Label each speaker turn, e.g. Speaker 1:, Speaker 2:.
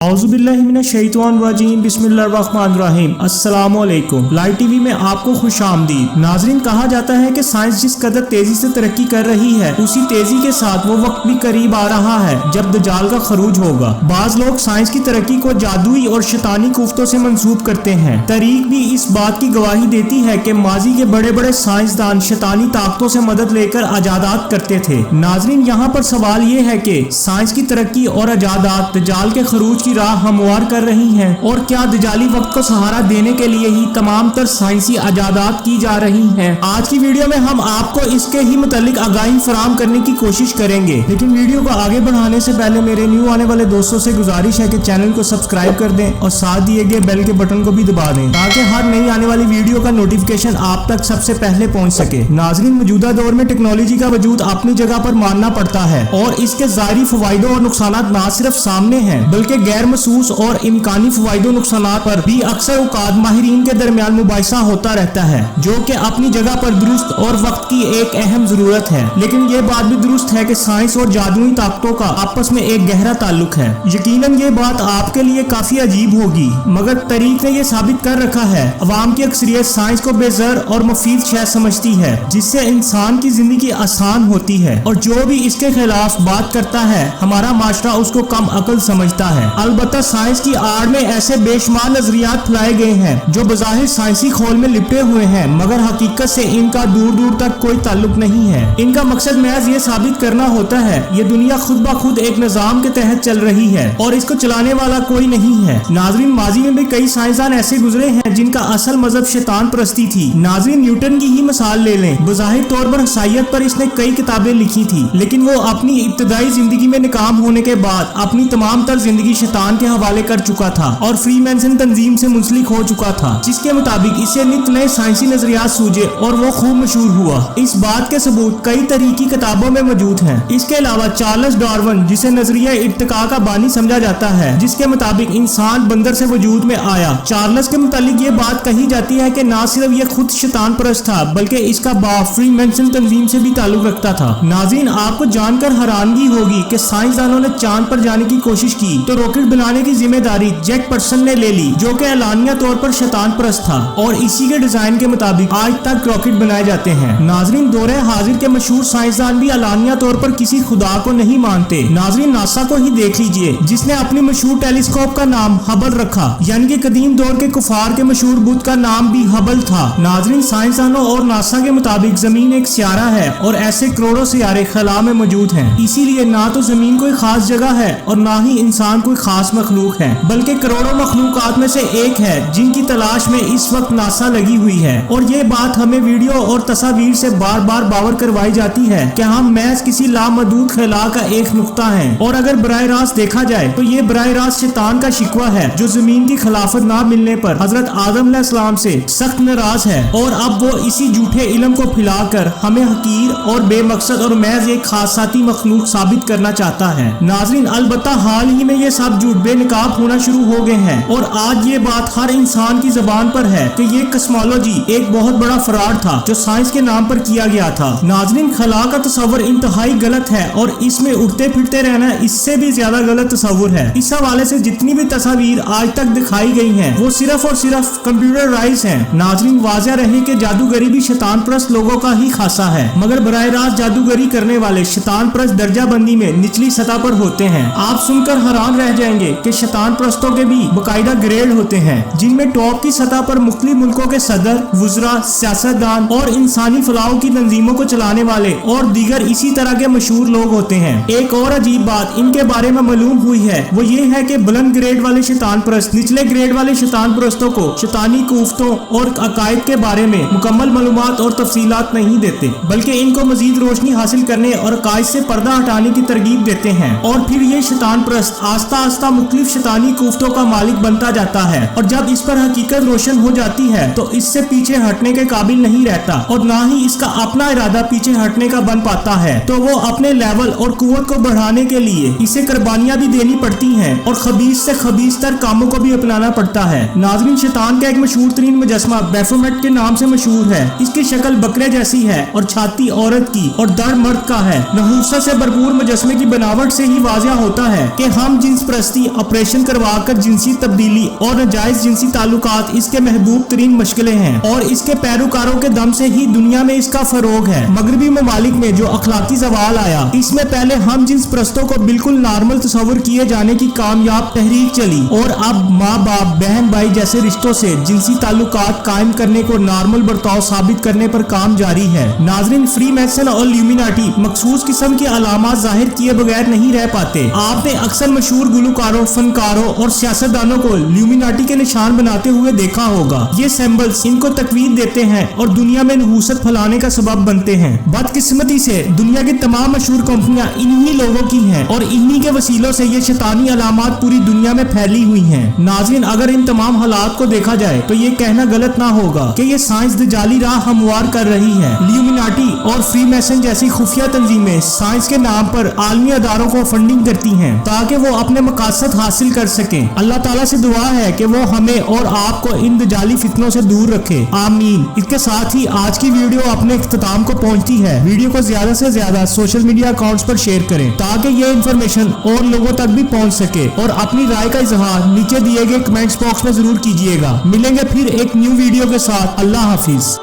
Speaker 1: औज़ुबिल्लाहिमिनश्शैतानिर्रजीम बिस्मिल्लाहिर्रहमानिर्रहीम अस्सलामुअलैकुम। Light TV में आपको खुश आमदीद। नाजरीन, कहा जाता है कि साइंस जिस कदर तेजी से तरक्की कर रही है उसी तेजी के साथ वो वक्त भी करीब आ रहा है जब दज्जाल का खरूज होगा। बाज लोग साइंस की तरक्की को जादुई और शैतानी कुफ्तों से मंसूब करते हैं। तारीख भी इस बात की गवाही देती है कि माजी के बड़े बड़े साइंसदान शैतानी ताकतों से मदद लेकर अजादात करते थे। नाजरीन, यहाँ पर सवाल ये है कि साइंस की तरक्की और अजादात दज्जाल के खरूज की राह हमवार कर रही हैं, और क्या दज्जाली वक्त को सहारा देने के लिए ही तमाम तर साइंसी अजादात की जा रही हैं। आज की वीडियो में हम आपको इसके ही मुतालिक आगाही फराहम करने की कोशिश करेंगे। लेकिन वीडियो को आगे बढ़ाने से पहले मेरे न्यू आने वाले दोस्तों से गुजारिश है कि चैनल को सब्सक्राइब कर दें और साथ दिए गए बेल के बटन को भी दबा दें ताकि हर नई आने वाली वीडियो का नोटिफिकेशन आप तक सबसे पहले पहुंच सके। नाजरीन, मौजूदा दौर में टेक्नोलॉजी का वजूद अपनी जगह पर मानना पड़ता है और इसके ज़ाहिरी फवाइदों और नुकसानात न सिर्फ सामने हैं बल्कि गैर महसूस और इम्कानी फवाइदों नुकसानात पर भी अक्सर औकात माहिरीन के दरमियान मुबाहिसा होता रहता है, जो कि अपनी जगह पर दुरुस्त और वक्त की एक अहम जरूरत है। लेकिन ये बात भी दुरुस्त है कि साइंस और जादुई ताकतों का आपस में एक गहरा ताल्लुक है। यकीनन ये बात आपके लिए काफी अजीब होगी, मगर तारीख ने ये साबित कर रखा है अवाम की अक्सरियत साइंस को बेजर और मुफीद शय समझती है, जिससे इंसान की जिंदगी आसान होती है, और जो भी इसके खिलाफ बात करता है हमारा माशरा उसको कम अकल समझता है। अलबत्ता साइंस की आड़ में ऐसे बेशुमार नजरियात फैलाए गए हैं जो बज़ाहिर साइंसी खोल में लिपटे हुए हैं, मगर हकीकत से इनका दूर दूर तक कोई ताल्लुक नहीं है। इनका मकसद महज ये साबित करना होता है ये दुनिया खुद ब खुद एक निजाम के तहत चल रही है और इसको चलाने वाला कोई नहीं है। नाजरीन, माजी में भी कई साइंसदान ऐसे गुजरे हैं जिनका असल मजहब शैतान परस्ती थी। नाजरीन, न्यूटन की ही मिसाल ले लें। बज़ाहिर तौर पर हसाइयत पर इसने कई किताबें लिखी थी, लेकिन वो अपनी इब्तदाई जिंदगी में नाकाम होने के बाद अपनी तमाम तर जिंदगी शैतान के हवाले कर चुका था और फ्रीमेसन तंजीम से मुंसलिक हो चुका था, जिसके मुताबिक इसे नित नए साइंसी नजरियात सूझे और वो खूब मशहूर हुआ। इस बात के सबूत कई तरीकी किताबों में मौजूद हैं। इसके अलावा चार्ल्स डार्विन, जिसे नजरिया इर्तिका का बानी समझा जाता है, जिसके मुताबिक इंसान बंदर से वजूद में आया। चार्ल्स के मुतालिक ये बात कही जाती है कि न सिर्फ ये खुद शैतान परस्त था बल्कि इसका बाप फ्रीमेसन तंजीम से भी ताल्लुक रखता था। नाज़रीन, आपको जानकर हैरानगी होगी कि साइंसदानों ने चांद पर जाने की कोशिश की तो रॉकेट बनाने की जिम्मेदारी जैक पर्सन ने ले ली, जो कि एलानिया तौर पर शैतान परस्त था, और इसी के डिजाइन के मुताबिक आज तक रॉकेट बनाए जाते हैं। नाजरीन, दौरे हाजिर के मशहूर साइंसदान भी एलानिया तौर पर किसी खुदा को नहीं मानते। नाजरीन, नासा को ही देख लीजिए, जिसने अपनी मशहूर टेलीस्कोप का नाम हबल रखा, यानी कि कदीम दौर के कुफार के मशहूर बुत का नाम भी हबल था। नाजरीन, साइंसदानों और नासा के मुताबिक जमीन एक सियारा है और ऐसे करोड़ों सियारे खला में मौजूद हैं। इसीलिए ना तो जमीन कोई खास जगह है और ना ही इंसान कोई खास मखलूक है, बल्कि करोड़ों मखलूकात में से एक है जिनकी तलाश में इस वक्त नासा लगी हुई है। और ये बात हमें वीडियो और तस्वीर से बार बार बावर करवाई जाती है कि हम महज किसी लामहदूद खला का एक नुक्ता है, और अगर बराह रास्त देखा जाए तो ये बराह रास्त शैतान का शिकवा है, जो जमीन की खिलाफत ना मिलने पर हजरत आदम अलैहिस्सलाम से सख्त नाराज है, और अब वो इसी झूठे इल्म को फैलाकर हमें हकीर और बेमकसद और महज एक खासाती मखलूक साबित करना चाहता है। नाजरीन, अलबत्ता हाल ही में ये सब झूठ बेनकाब होना शुरू हो गए हैं, और आज ये बात हर इंसान की जबान पर है कि ये कस्मोलॉजी एक बहुत बड़ा फ्रॉड था जो साइंस के नाम पर किया गया था। नाजरीन, खला का तस्वर इंतहाई गलत है और इसमें उठते फिरते रहना इससे भी ज्यादा गलत तस्वर है। इस हवाले से जितनी भी तस्वीर आज तक दिखाई गई हैं वो सिर्फ और सिर्फ कंप्यूटराइज हैं। नाजरीन, वाज़ेह रहे कि जादूगरी भी शैतान परस्त लोगों का ही खासा है, मगर बराह रास्त जादूगरी करने वाले शैतान परस्त दर्जा बंदी में निचली सतह पर होते हैं। आप सुनकर हैरान रह जाएंगे कि शैतान परस्तों के भी बाकायदा ग्रेड होते हैं, जिनमें टॉप की सतह पर मुख्तलिफ मुल्कों के सदर, वुज़रा, सियासतदान और इंसानी फलाह की तंजीमों को चलाने वाले और दीगर इसी तरह के मशहूर लोग होते हैं। एक और अजीब बात इनके बारे में मालूम हुई है वो ये है कि बुलंद ग्रेड वाले शैतान परस्त निचले ग्रेड वाले शैतान परस्तों को शैतानी कुफ्तों और अकायद के बारे में मुकम्मल मालूमात और तफसीलात नहीं देते, बल्कि इनको मजीद रोशनी हासिल करने और अकायद से पर्दा हटाने की तरगीब देते हैं, और फिर ये शैतान परस्त आस्ता आस्ता मुख्तलिफ शैतानी कुफ्तों का मालिक बनता जाता है, और जब इस पर हकीकत रोशन हो जाती है तो इससे पीछे हटने के काबिल नहीं रहता और ना ही इसका अपना इरादा पीछे हटने का बन पाता है। तो वो अपने लेवल और कुव्वत को बढ़ाने के लिए इसे कुर्बानियां भी देनी पड़ती हैं और खबीस से खबीस तर कामों को भी अपनाना पड़ता है। नाज़रीन, शैतान का एक मशहूर तरीन मुजस्मा बैफोमेट के नाम से मशहूर है। इसकी शक्ल बकरे जैसी है और छाती औरत की और दर मर्द का है। नहूसत से भरपूर मुजस्मे की बनावट से ही वाज़ेह होता है कि हम जिन्स परस्ती, ऑपरेशन करवाकर जिनसी तब्दीली और नाजायज जिनसी ताल्लुकात इसके महबूब तरीन मशगले हैं और इसके पैरोकारों के दम से ही दुनिया में इसका फरोग है। मगरबी ममालिक में जो अखलाकी ज़वाल आया, इसमें पहले हम जिन्स परस्तों को बिल्कुल नॉर्मल तस्वुर किए जाने की कामयाब तहरीक चली और अब माँ बाप, बहन भाई जैसे रिश्तों से जिनसी ताल्लुकात कायम करने को नॉर्मल बर्ताव साबित करने पर काम जारी है। नाजरीन, फ्री मैसन और ल्यूमिनाटी मखसूस किस्म के अलामात जाहिर किए बगैर नहीं रह पाते। आपने अक्सर मशहूर गुलकारों, फनकारों और सियासतदानों को ल्यूमिनाटी के निशान बनाते हुए देखा होगा। ये सिंबल्स इनको तकवीन देते हैं और दुनिया में नहूसत फैलाने का सबब बनते हैं। बदकिस्मती से दुनिया की तमाम मशहूर कंपनियां इन्हीं लोगों की हैं और इन्हीं के वसीलों से ये शैतानी अलामात पूरी दुनिया में फैली हुई हैं। नाज़रीन, अगर इन तमाम हालात को देखा जाए तो ये कहना गलत ना होगा कि ये साइंस दजाली राह हमवार कर रही है। ल्यूमिनाटी और फ्री मैसन जैसी खुफिया तंजीमें साइंस के नाम पर आलमी अदारों को फंडिंग करती हैं ताकि वो अपने मकासद हासिल कर सकें। अल्लाह ताला से दुआ है कि वो हमें और आपको इन दजाली फितनों से दूर रखे, आमीन। इसके साथ ही आज की वीडियो अपने इख्तिताम को पहुंचती है। वीडियो को ज्यादा से ज्यादा सोशल मीडिया अकाउंट्स पर शेयर करें ताकि ये इन्फॉर्मेशन और लोगों तक भी पहुंच सके और अपनी राय का इजहार नीचे दिए गए कमेंट्स बॉक्स में जरूर कीजिएगा। मिलेंगे फिर एक न्यू वीडियो के साथ। अल्लाह हाफिज।